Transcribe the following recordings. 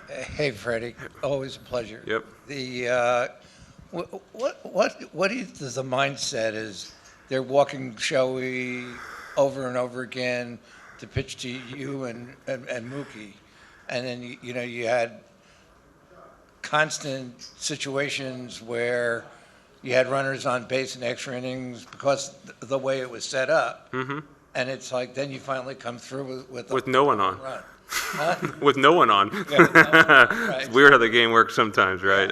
Hey, Freddie. Always a pleasure. Yep. What is the mindset is they're walking Shohei over and over again to pitch to you and Mookie, and then you had constant situations where you had runners on base in extra innings because the way it was set up, and it's like then you finally come through with no one on. Run. Huh? With no one on. Yeah, with no one on. Right. It's weird how the game works sometimes, right?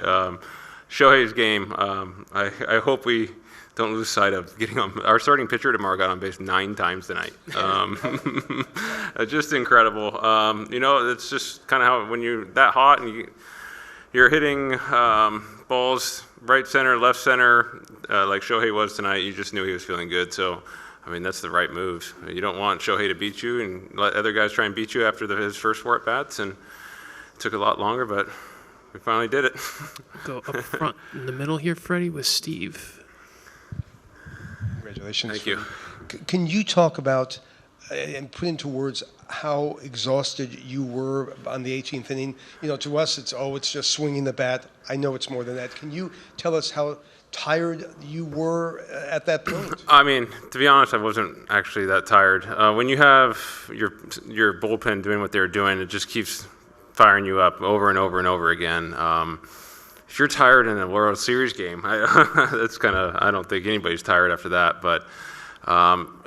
Shohei's game, I hope we don't lose sight of getting on. Our starting pitcher tomorrow got on base 9 times tonight. Just incredible. It's just kind of how when you're that hot and you're hitting balls right center, left center, like Shohei was tonight, you just knew he was feeling good. So, I mean, that's the right move. You don't want Shohei to beat you and let other guys try and beat you after his first 4 at-bats, and it took a lot longer, but we finally did it. Go up front in the middle here, Freddie, with Steve. Congratulations. Thank you. Can you talk about and put into words how exhausted you were on the 18th inning? To us, it's just swinging the bat. I know it's more than that. Can you tell us how tired you were at that point? I mean, to be honest, I wasn't actually that tired. When you have your bullpen doing what they're doing, it just keeps firing you up over and over and over again. If you're tired in a World Series game, I don't think anybody's tired after that. But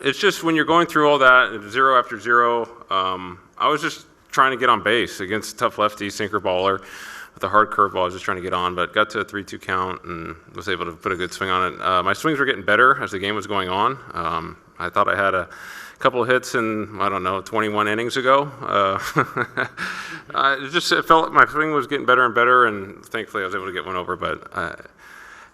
it's just when you're going through all that, 0 after 0, I was just trying to get on base against a tough lefty, sinker baller. With a hard curveball, I was just trying to get on, but got to a 3-2 count and was able to put a good swing on it. My swings were getting better as the game was going on. I thought I had a couple of hits in, 21 innings ago. It felt like my swing was getting better and better, and thankfully I was able to get one over. But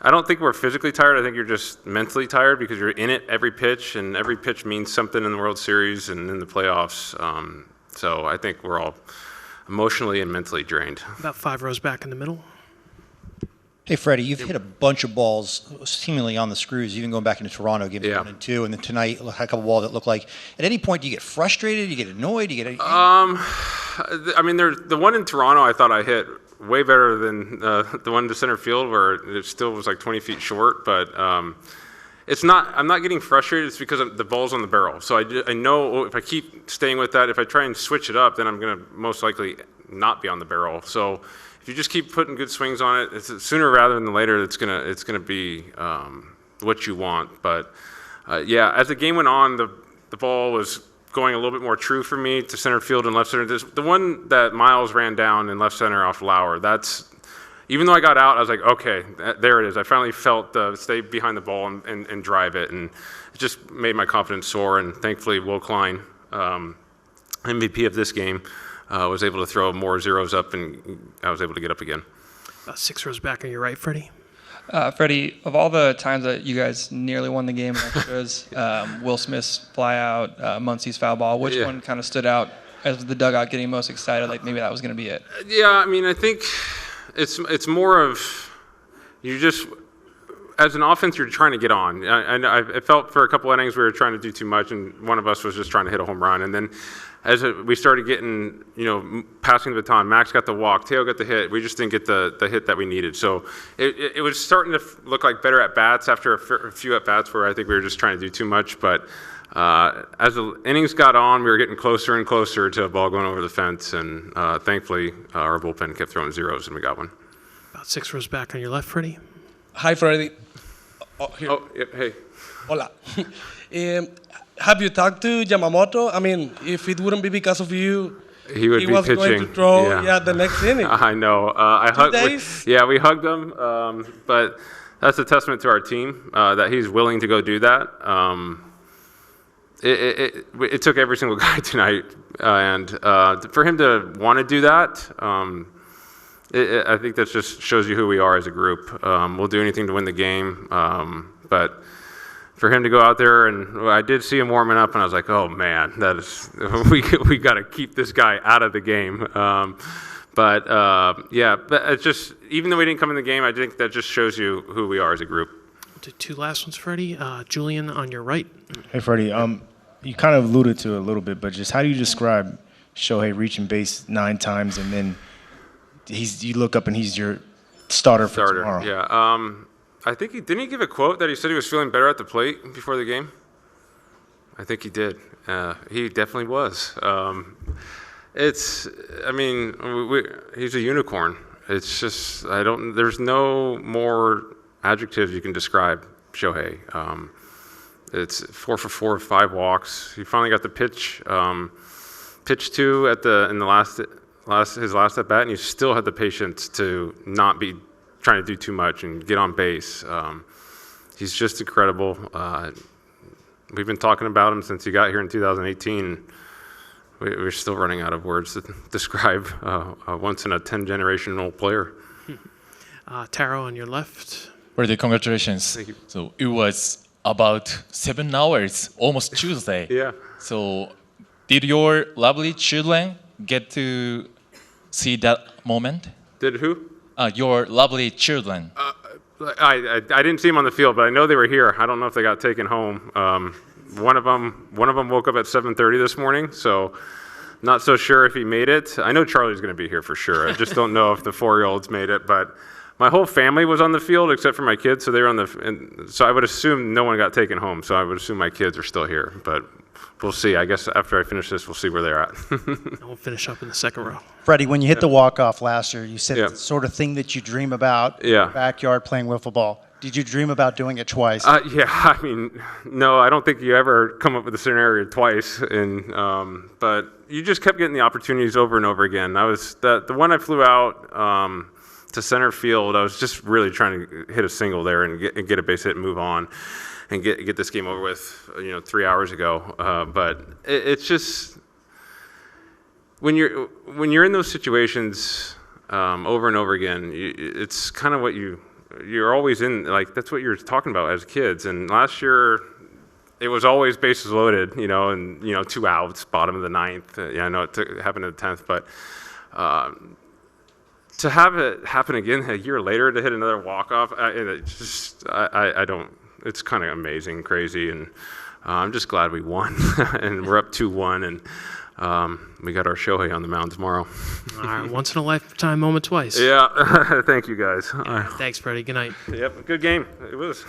I don't think we're physically tired. I think you're just mentally tired because you're in it every pitch, and every pitch means something in the World Series and in the playoffs. So I think we're all emotionally and mentally drained. About 5 rows back in the middle. Hey, Freddie, you've hit a bunch of balls seemingly on the screws, even going back into Toronto, games 1 and 2, and then tonight a couple of balls that look like. At any point, do you get frustrated? Do you get annoyed? Do you get? I mean, the one in Toronto, I thought I hit way better than the one to center field, where it still was like 20 feet short. But it's not. I'm not getting frustrated. It's because the ball's on the barrel. So I know if I keep staying with that, if I try and switch it up, then I'm going to most likely not be on the barrel. So if you just keep putting good swings on it, it's sooner rather than later, it's gonna be what you want. But as the game went on, the ball was going a little bit more true for me to center field and left center. The one that Miles ran down in left center off Lauer, even though I got out, I was like, okay, there it is. I finally felt stay behind the ball and drive it, and it just made my confidence soar. And thankfully, Will Klein, MVP of this game, was able to throw more zeros up, and I was able to get up again. About 6 rows back on your right, Freddie. Freddie, of all the times that you guys nearly won the game in extras, Will Smith's flyout, Muncie's foul ball, which one kind of stood out as the dugout getting most excited, like maybe that was going to be it? Yeah, I mean, I think it's more of you just, as an offense, you're trying to get on. I felt for a couple innings we were trying to do too much, and one of us was just trying to hit a home run. And then as we started getting, passing the baton, Max got the walk, Teo got the hit. We just didn't get the hit that we needed. So it was starting to look like better at-bats after a few at-bats where I think we were just trying to do too much. But as the innings got on, we were getting closer and closer to a ball going over the fence. And thankfully, our bullpen kept throwing zeros, and we got one. About 6 rows back on your left, Freddie. Hi, Freddie. Hey. Hola. Have you talked to Yamamoto? I mean, if it wouldn't be because of you, he would be was pitching. Going to throw the next inning. I know. We hugged him. But that's a testament to our team that he's willing to go do that. It took every single guy tonight, and for him to want to do that, I think that just shows you who we are as a group. We'll do anything to win the game, but for him to go out there, and I did see him warming up, and I was like, oh man, that is we got to keep this guy out of the game. But it's just, even though we didn't come in the game, I think that just shows you who we are as a group. Do 2 last ones, Freddie. Julian on your right. Hey, Freddie. You kind of alluded to it a little bit, but just how do you describe Shohei reaching base 9 times and then you look up and he's your starter for tomorrow. Yeah. I think didn't he give a quote that he said he was feeling better at the plate before the game? I think he did. He definitely was. He's a unicorn. It's just, there's no more adjectives you can describe Shohei. It's 4 for 4, 5 walks. He finally got the pitch to his last at bat, and he still had the patience to not be trying to do too much and get on base. He's just incredible. We've been talking about him since he got here in 2018. We're still running out of words to describe a once-in-a-10-generational player. Taro on your left. Freddie, congratulations. Thank you. So it was about 7 hours, almost Tuesday. Yeah. So did your lovely children get to see that moment? Did who? Your lovely children. I didn't see him on the field, but I know they were here. I don't know if they got taken home. One of them woke up at 7:30 this morning, so not so sure if he made it. I know Charlie's going to be here for sure. I just don't know if the 4-year-olds made it. But my whole family was on the field except for my kids, so they were so I would assume no one got taken home. So I would assume my kids are still here, but we'll see. I guess after I finish this, we'll see where they're at. And we'll finish up in the second row. Freddie, when you hit the walk-off last year, you said Yeah. it's the sort of thing that you dream about in Yeah. your backyard playing wiffle ball. Did you dream about doing it twice? Yeah, I mean, no, I don't think you ever come up with a scenario twice. But you just kept getting the opportunities over and over again. The one I flew out to center field, I was just really trying to hit a single there and get a base hit and move on and get this game over with, 3 hours ago. But it's just when you're in those situations over and over again, it's kind of what you're always in, like, that's what you're talking about as kids. And last year, it was always bases loaded, and 2 outs, bottom of the 9th. I know it happened in the 10th, but to have it happen again a year later to hit another walk-off, it's kind of amazing, crazy, and I'm just glad we won. And we're up 2-1, and we got our Shohei on the mound tomorrow. All right, once-in-a-lifetime moment twice. Yeah, thank you guys. Thanks, Freddie. Good night. Yep, good game. It was.